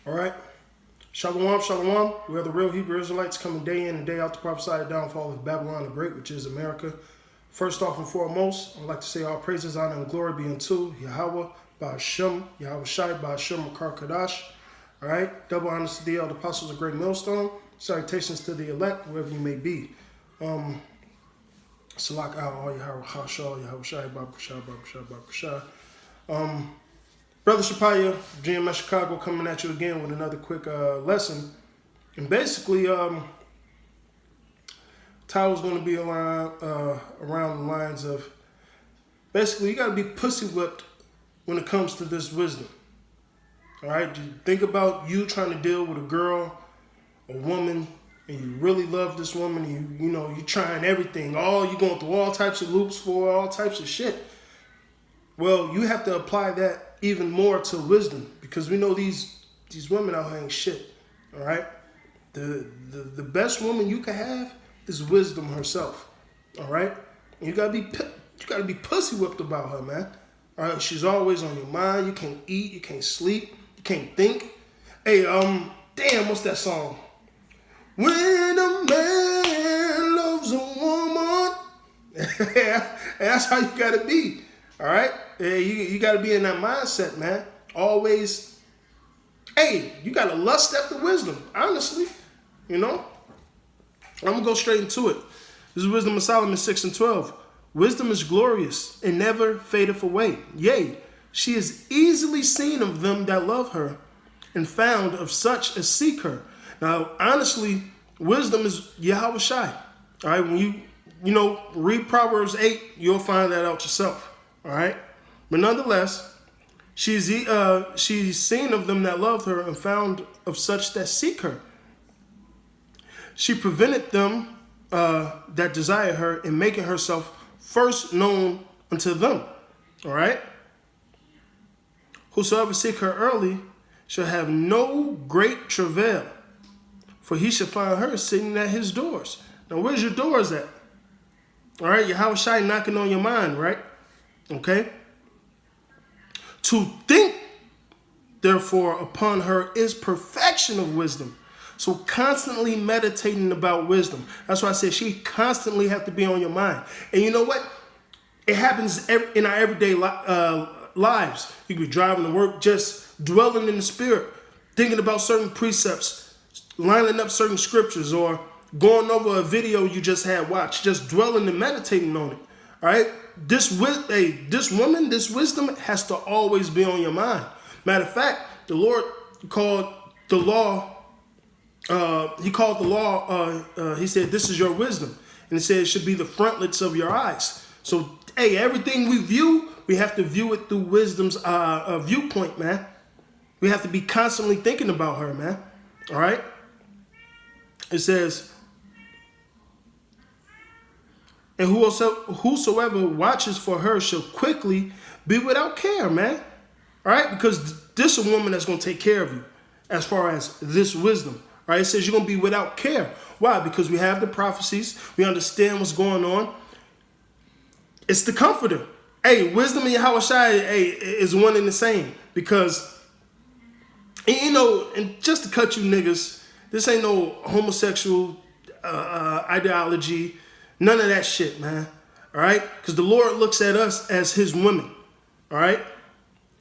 All right. Shalom, shalom. We are the real Hebrew Israelites coming day in and day out to prophesy the downfall of Babylon the Great, which is America. First off and foremost, I'd like to say all praises, honor, and glory be unto Yahweh, Ba'ashem, Yahweh Shai, Ba'ashem, Makar Kadash. All right. Double honors to the elder apostles of Great Millstone. Salutations to the elect, wherever you may be. Salak al Yahweh Hashal, Yahweh Shai, Baruch Shai, Baruch Shai, Baruch Shai. Brother Shapaya, GMS Chicago, coming at you again with another quick lesson. And basically, title's going to be around the lines of, basically, you got to be pussy whipped when it comes to this wisdom. All right? You think about you trying to deal with a girl, a woman, and you really love this woman. You're trying everything. You're going through all types of loops for all types of shit. Well, you have to apply that even more to wisdom, because we know these women out here ain't shit. All right, the best woman you can have is wisdom herself. All right, and you gotta be pussy whipped about her, man. All right, she's always on your mind. You can't eat, you can't sleep, you can't think. Hey, damn, what's that song? When a man loves a woman, that's how you gotta be. All right, you got to be in that mindset, man. Always, you got to lust after wisdom. Honestly, I'm gonna go straight into it. This is Wisdom of Solomon 6:12. Wisdom is glorious and never fadeth away. Yea, she is easily seen of them that love her, and found of such as seek her. Now, honestly, wisdom is Yahweh Shai. All right, when you read Proverbs 8, you'll find that out yourself. All right, but nonetheless, she's seen of them that loved her, and found of such that seek her. She prevented them that desire her, in making herself first known unto them. All right. Whosoever seek her early shall have no great travail, for he shall find her sitting at his doors. Now, where's your doors at? All right, Yahweh Shai knocking on your mind, right? Okay? To think, therefore, upon her is perfection of wisdom. So constantly meditating about wisdom. That's why I said she constantly have to be on your mind. And you know what? It happens in our everyday lives. You could be driving to work, just dwelling in the spirit, thinking about certain precepts, lining up certain scriptures, or going over a video you just had watched, just dwelling and meditating on it. All right? This woman, this wisdom has to always be on your mind. Matter of fact, the Lord called the law, he said, this is your wisdom. And he said it should be the frontlets of your eyes. So, everything we view, we have to view it through wisdom's viewpoint, man. We have to be constantly thinking about her, man. All right? It says, and whosoever watches for her shall quickly be without care, man. All right? Because this is a woman that's going to take care of you as far as this wisdom. All right? It says you're going to be without care. Why? Because we have the prophecies. We understand what's going on. It's the comforter. Wisdom and Yahweh Shai, is one and the same. Because, and just to cut you niggas, this ain't no homosexual ideology. None of that shit, man. All right? Because the Lord looks at us as his women. All right?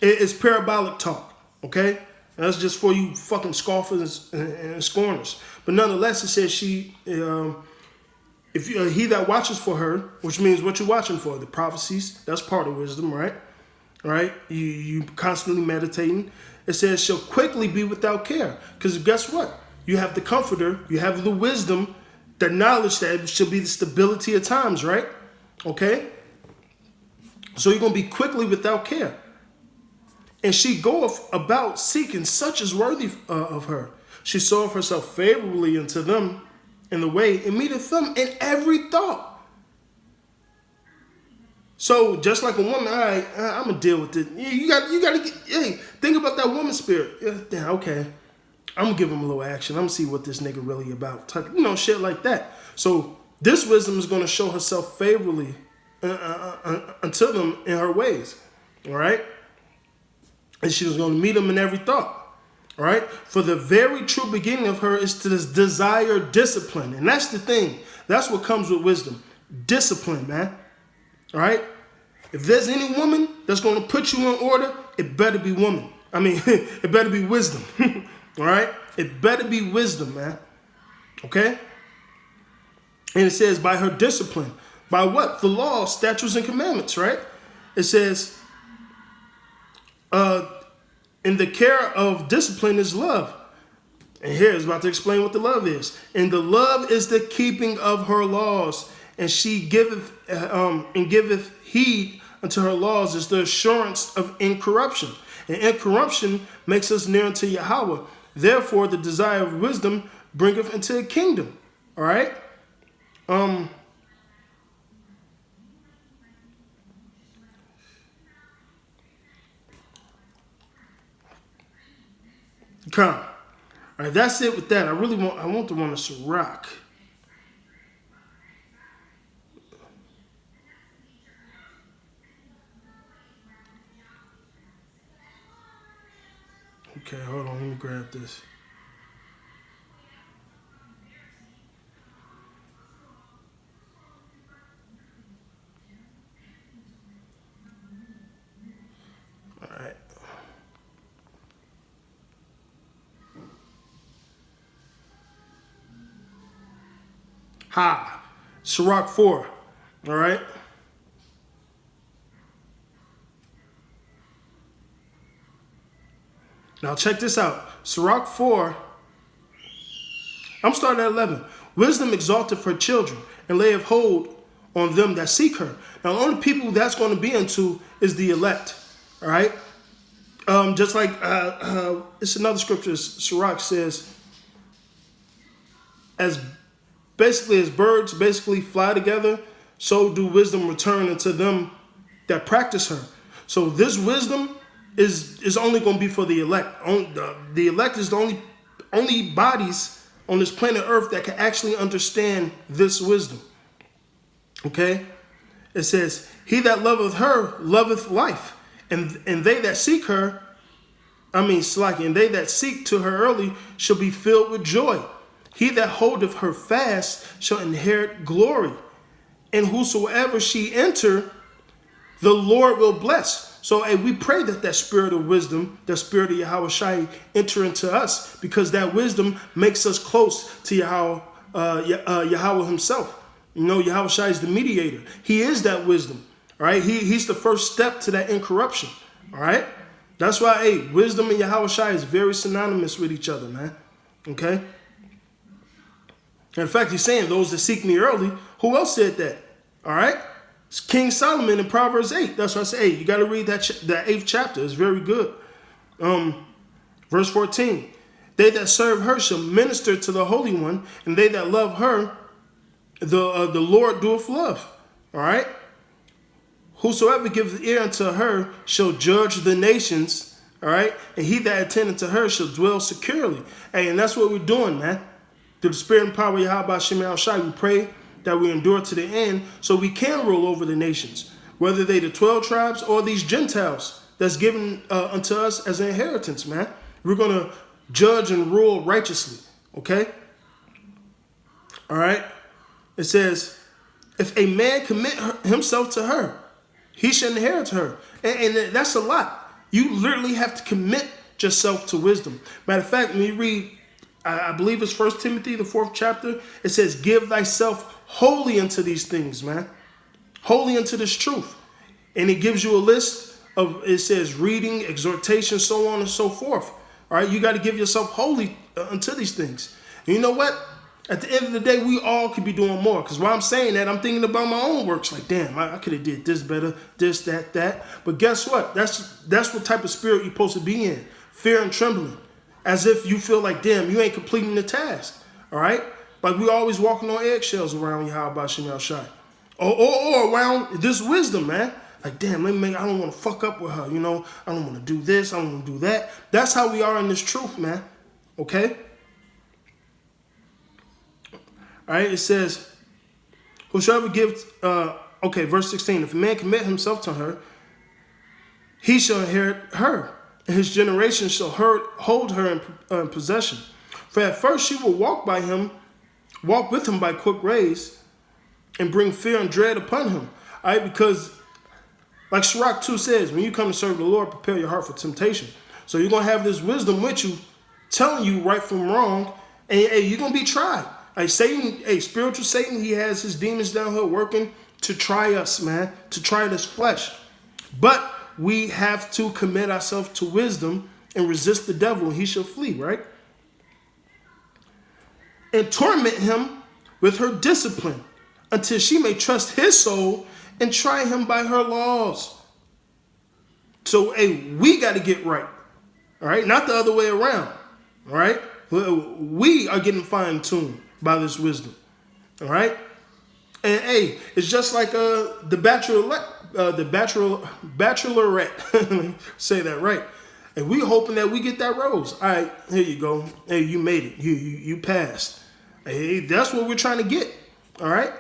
It's parabolic talk. Okay? And that's just for you fucking scoffers and scorners. But nonetheless, it says he that watches for her, which means what you're watching for, the prophecies, that's part of wisdom, right? All right? You constantly meditating. It says she'll quickly be without care. Because guess what? You have the comforter. You have the wisdom. The knowledge that should be the stability of times, right? Okay? So you're going to be quickly without care. And she goeth about seeking such as worthy of her. She soweth herself favorably unto them in the way, and meeteth them in every thought. So just like a woman, all right, I'm going to deal with it. You got to get, think about that woman spirit. Yeah, okay. I'm going to give him a little action. I'm going to see what this nigga really about. Shit like that. So this wisdom is going to show herself favorably unto them in her ways. All right? And she was going to meet them in every thought. All right. For the very true beginning of her is to desire discipline. And that's the thing. That's what comes with wisdom. Discipline, man. All right. If there's any woman that's going to put you in order, it better be woman. I mean, it better be wisdom. All right. It better be wisdom, man. Okay. And it says by her discipline. By what? The law, statutes, and commandments, right? It says, in the care of discipline is love. And here it's about to explain what the love is. And the love is the keeping of her laws. And she giveth heed unto her laws is the assurance of incorruption. And incorruption makes us near unto Yahweh. Therefore, the desire of wisdom bringeth into a kingdom. All right? Come. All right, that's it with that. I want the one of Sirach. Okay, hold on. Let me grab this. All right. Sirach 4. All right. Now check this out. Sirach 4. I'm starting at 11. Wisdom exalteth her children and layeth hold on them that seek her. Now the only people that's going to be into is the elect. All right. Just like it's another scripture. Sirach says, as birds basically fly together, so do wisdom return unto them that practice her. So this wisdom is only going to be for the elect. The elect is the only bodies on this planet Earth that can actually understand this wisdom. Okay? It says, he that loveth her loveth life, and they that seek her, and they that seek to her early shall be filled with joy. He that holdeth her fast shall inherit glory, and whosoever she enter, the Lord will bless. So we pray that spirit of wisdom, that spirit of Yahweh Shai, enter into us, because that wisdom makes us close to Yahweh himself. You know, Yahweh Shai is the mediator. He is that wisdom. All right. He's the first step to that incorruption. All right. That's why, wisdom and Yahweh Shai is very synonymous with each other, man. Okay. In fact, he's saying those that seek me early. Who else said that? All right. It's King Solomon in Proverbs 8. That's why I say, you got to read that 8th chapter. It's very good. Verse 14. They that serve her shall minister to the Holy One, and they that love her, the Lord doeth love. All right. Whosoever giveth ear unto her shall judge the nations. All right. And he that attendeth to her shall dwell securely. And that's what we're doing, man. Through the spirit and power of Yahweh Shem Shai, we pray that we endure to the end so we can rule over the nations, whether they the 12 tribes or these Gentiles that's given unto us as an inheritance, man. We're going to judge and rule righteously, okay? All right? It says, if a man commit himself to her, he shall inherit her. And that's a lot. You literally have to commit yourself to wisdom. Matter of fact, when you read, I believe it's 1 Timothy, the 4th chapter, it says, give thyself wholly unto these things, man. Wholly unto this truth. And it gives you a list of, it says reading, exhortation, so on and so forth. All right, you got to give yourself wholly unto these things. And you know what? At the end of the day, we all could be doing more. Because while I'm saying that, I'm thinking about my own works. Like, damn, I could have did this better, this, that. But guess what? That's what type of spirit you're supposed to be in. Fear and trembling. As if you feel like, damn, you ain't completing the task. All right? Like we always walking on eggshells around Yahweh Shem Shai. Or around this wisdom, man. Like, damn, I don't want to fuck up with her, you know. I don't want to do this, I don't want to do that. That's how we are in this truth, man. Okay? All right, it says, whosoever gives, verse 16, if a man commit himself to her, he shall inherit her. and his generation shall hold her in possession. For at first she will walk with him by quick ways, and bring fear and dread upon him. All right, because like Sirach 2 says, when you come to serve the Lord, prepare your heart for temptation. So you're going to have this wisdom with you, telling you right from wrong, and you're going to be tried. Like Satan, spiritual Satan, he has his demons down here working to try us, man, to try this flesh. But we have to commit ourselves to wisdom and resist the devil, and he shall flee, right? And torment him with her discipline until she may trust his soul and try him by her laws. So, we got to get right, all right? Not the other way around, all right? We are getting fine-tuned by this wisdom, all right? And, it's just like the bachelorette, say that right. And we hoping that we get that rose. All right, here you go. Hey, you made it. You passed. Hey, that's what we're trying to get, all right?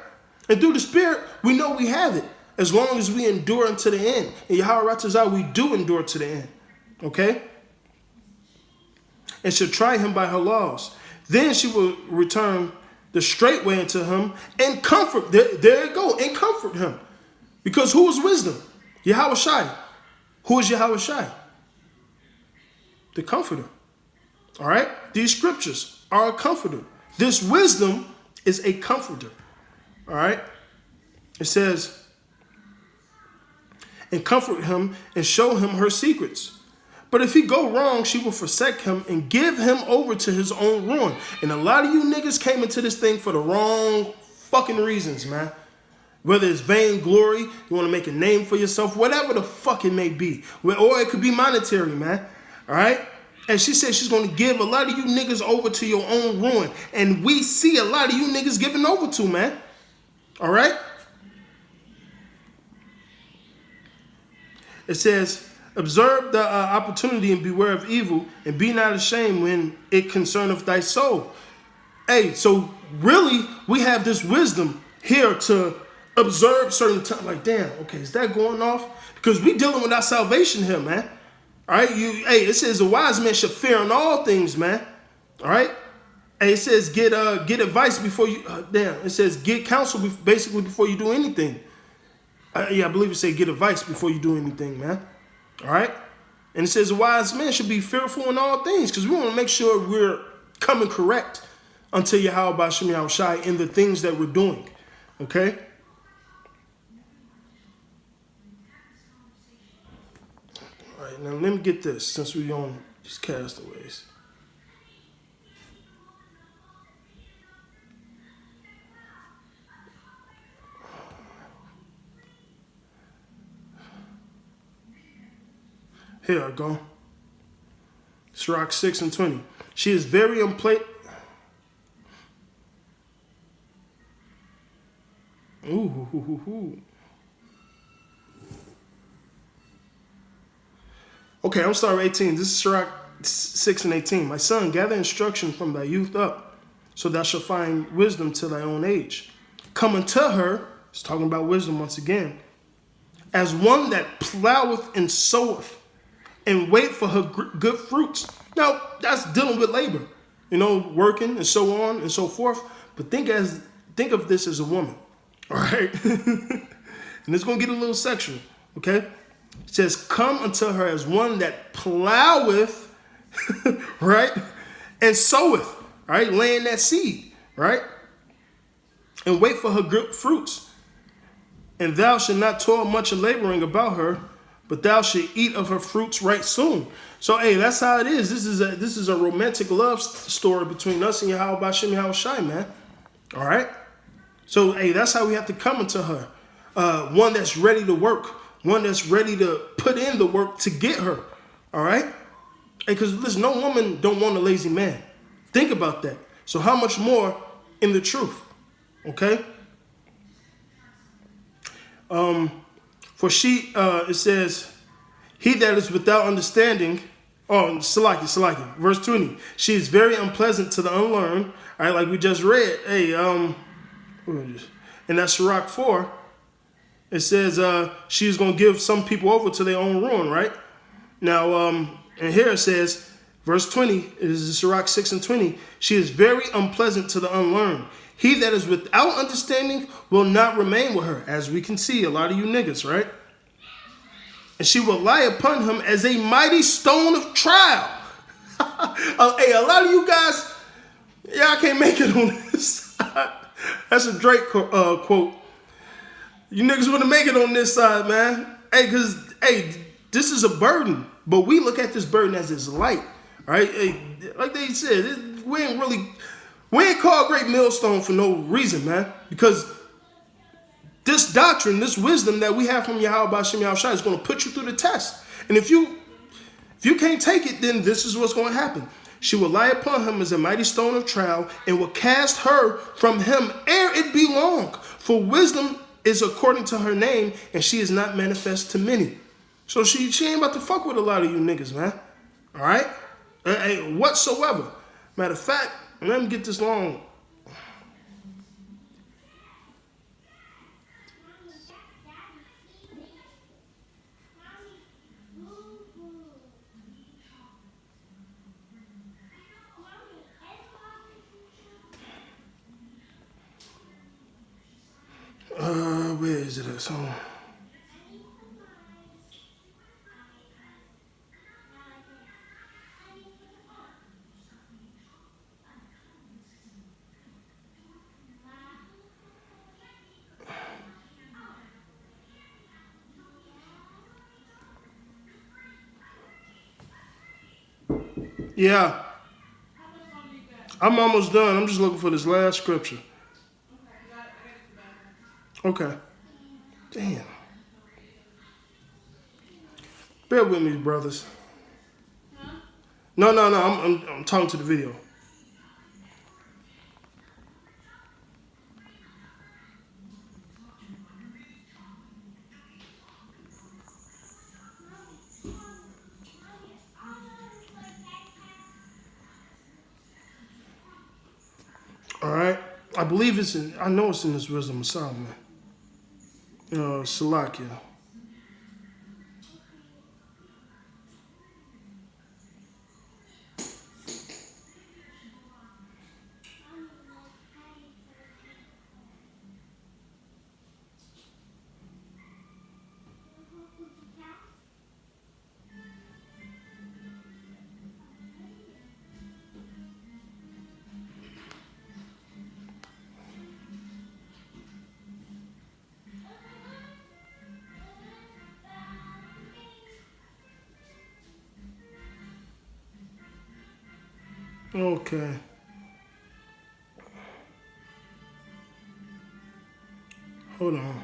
And through the Spirit, we know we have it as long as we endure unto the end. And Yahweh Ratazah, we do endure to the end, okay? And shall try him by her laws. Then she will return the straight way unto him and comfort. There you go, and comfort him. Because who is wisdom? Yahweh Shai. Who is Yahweh Shai? The comforter. All right? These scriptures are a comforter. This wisdom is a comforter. All right? It says, and comfort him and show him her secrets. But if he go wrong, she will forsake him and give him over to his own ruin. And a lot of you niggas came into this thing for the wrong fucking reasons, man. Whether it's vainglory, you want to make a name for yourself, whatever the fuck it may be. Or it could be monetary, man. All right? And she said she's going to give a lot of you niggas over to your own ruin. And we see a lot of you niggas giving over to, man. All right? It says, observe the opportunity and beware of evil, and be not ashamed when it concerneth thy soul. So really, we have this wisdom here to observe certain times. Like, damn, okay, is that going off? Because we dealing with our salvation here, man. All right, it says a wise man should fear in all things, man. All right, it says get advice before you. It says get counsel basically before you do anything. I believe it say get advice before you do anything, man. All right, and it says a wise man should be fearful in all things because we want to make sure we're coming correct unto Yahweh B'Shem Yahweh Shai in the things that we're doing. Okay. Now let me get this, since we're on these castaways. Here I go. Sirach 6:20. She is very Okay, I'm starting with 18. This is Sirach 6:18. My son, gather instruction from thy youth up, so thou shalt find wisdom till thy own age. Come unto her, it's talking about wisdom once again, as one that ploweth and soweth, and wait for her good fruits. Now, that's dealing with labor, working and so on and so forth. But think of this as a woman, all right? And it's going to get a little sexual, okay? It says, come unto her as one that ploweth, right? And soweth, right? Laying that seed, right? And wait for her good fruits. And thou shalt not toil much in laboring about her, but thou shalt eat of her fruits right soon. So, that's how it is. This is a romantic love story between us and Yahweh B'Shem Yahweh Shai, man. All right? So, that's how we have to come into her. One that's ready to work. One that's ready to put in the work to get her. All right? Because, listen, no woman don't want a lazy man. Think about that. So how much more in the truth? Okay? For she, it says, he that is without understanding, Salaki, verse 20. She is very unpleasant to the unlearned. All right, like we just read. In that Sirach 4, it says she's going to give some people over to their own ruin, right? Now, And here it says, verse 20, it is Sirach 6 and 20. She is very unpleasant to the unlearned. He that is without understanding will not remain with her. As we can see, a lot of you niggas, right? And she will lie upon him as a mighty stone of trial. Hey, a lot of you guys, y'all can't make it on this side. That's a Drake quote. You niggas want to make it on this side, man. Hey, because, hey, this is a burden. But we look at this burden as it's light, right? Hey, like they said, we ain't called Great Millstone for no reason, man. Because this doctrine, this wisdom that we have from Yahweh Ba'Shem Yahushua is going to put you through the test. And if you can't take it, then this is what's going to happen. She will lie upon him as a mighty stone of trial and will cast her from him ere it be long. For wisdom is according to her name, and she is not manifest to many. So she ain't about to fuck with a lot of you niggas, man. All right? Whatsoever. Matter of fact, let me get this long. Where is it at? So, yeah. I'm almost done. I'm just looking for this last scripture. Okay. Damn. Bear with me, brothers. No. I'm talking to the video. All right. I believe it's in. I know it's in this Wisdom of Solomon. Salakia. Okay. Hold on.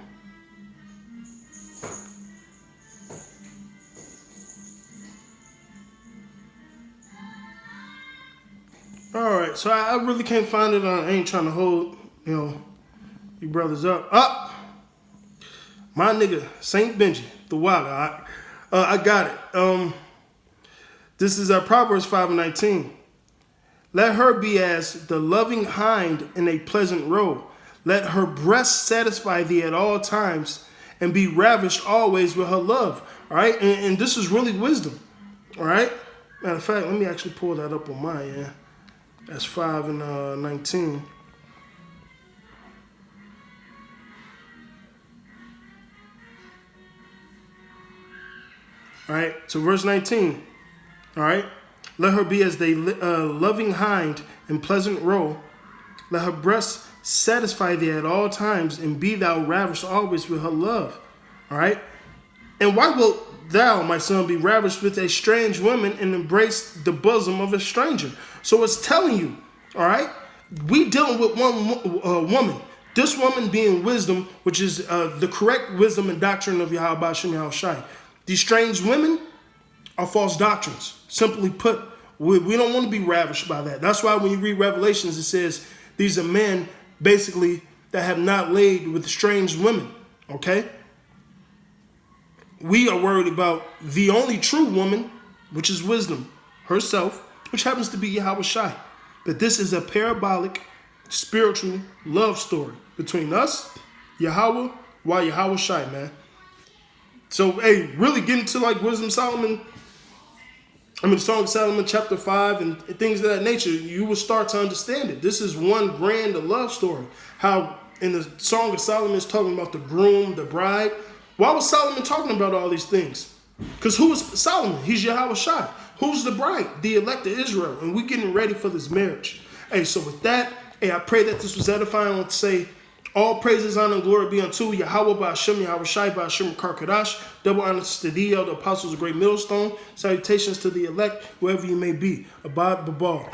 All right, so I really can't find it. I ain't trying to hold, you brothers up. My nigga, Saint Benji, the Walla. I got it. This is Proverbs 5:19. Let her be as the loving hind in a pleasant roe. Let her breast satisfy thee at all times, and be ravished always with her love. All right, and this is really wisdom. All right. Matter of fact, let me actually pull that up on my end. That's 5:19. All right, so verse 19. All right. Let her be as the loving hind and pleasant roe. Let her breast satisfy thee at all times, and be thou ravished always with her love. All right. And why wilt thou, my son, be ravished with a strange woman and embrace the bosom of a stranger? So it's telling you, all right, we dealing with one woman. This woman being wisdom, which is the correct wisdom and doctrine of Yahweh Ba'Shem Yahushua. These strange women are false doctrines. Simply put, we don't want to be ravished by that. That's why when you read Revelations, it says these are men basically that have not laid with strange women. Okay? We are worried about the only true woman, which is wisdom herself, which happens to be Yahweh Shai. But this is a parabolic, spiritual love story between us, Yahweh, while Yahweh Shai, man. So, hey, really getting to like Wisdom Solomon, Song of Solomon chapter 5 and things of that nature, you will start to understand it. This is one grand love story. How in the Song of Solomon is talking about the groom, the bride. Why was Solomon talking about all these things? Because who is Solomon? He's Yahweh Shai. Who's the bride? The elect of Israel. And we're getting ready for this marriage. Hey, so with that, hey, I pray that this was edifying. I want to say all praises, honor, and glory be unto Yahweh Ba'ashem, Yahweh Shai Ba'ashem Karkadash. Double honors to thee, the apostles of Great Millstone. Salutations to the elect, wherever you may be. Abad Babal.